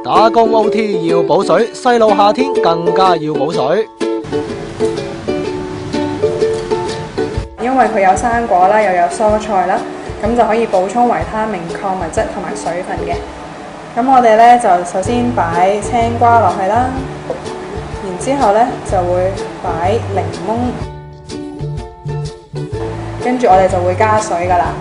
打工 OT 要補水，細路夏天更加要補水。因為佢有生果啦，又有蔬菜啦，咁就可以補充維他命、礦物質同埋水分嘅。咁我哋咧就首先擺青瓜落去啦，然之後咧就會擺檸檬，跟住我哋就會加水噶啦。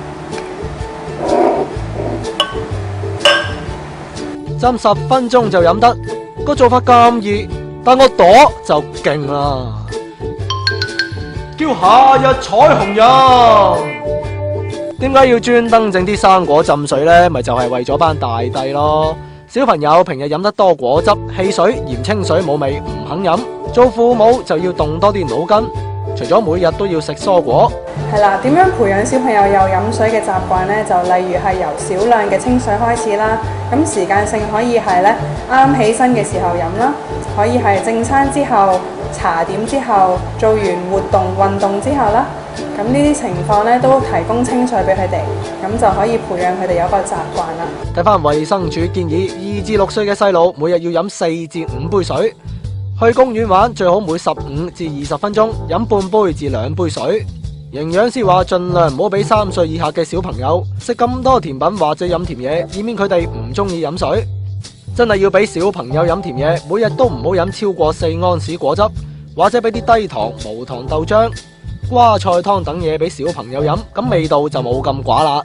浸10分鐘就飲得，個做法咁易，但個朵就勁啦。叫夏日彩虹飲，點解要專登整啲生果浸水呢？咪就係為咗班大帝咯。小朋友平日飲得多果汁、汽水、嫌清水冇味唔肯飲，做父母就要動多啲腦筋。除咗每日都要食蔬果，係啦，點樣培養小朋友有飲水嘅習慣呢？就例如係由少量嘅清水開始啦。咁時間性可以係咧啱起身嘅時候飲啦，可以係正餐之後、茶點之後、做完運動之後啦。咁呢啲情況咧都提供清水俾佢哋，咁就可以培養佢哋有個習慣啦。睇翻衛生署建議，2至6歲嘅細路每日要飲4至5杯水。去公園玩最好每15至20分鐘飲半杯至2杯水。營養師話盡量唔好俾3歲以下嘅小朋友食咁多甜品或者飲甜嘢，以免佢哋唔中意飲水。真係要俾小朋友飲甜嘢，每日都唔好飲超過4安士果汁，或者俾啲低糖無糖豆漿、瓜菜湯等嘢俾小朋友飲，咁味道就冇咁寡啦。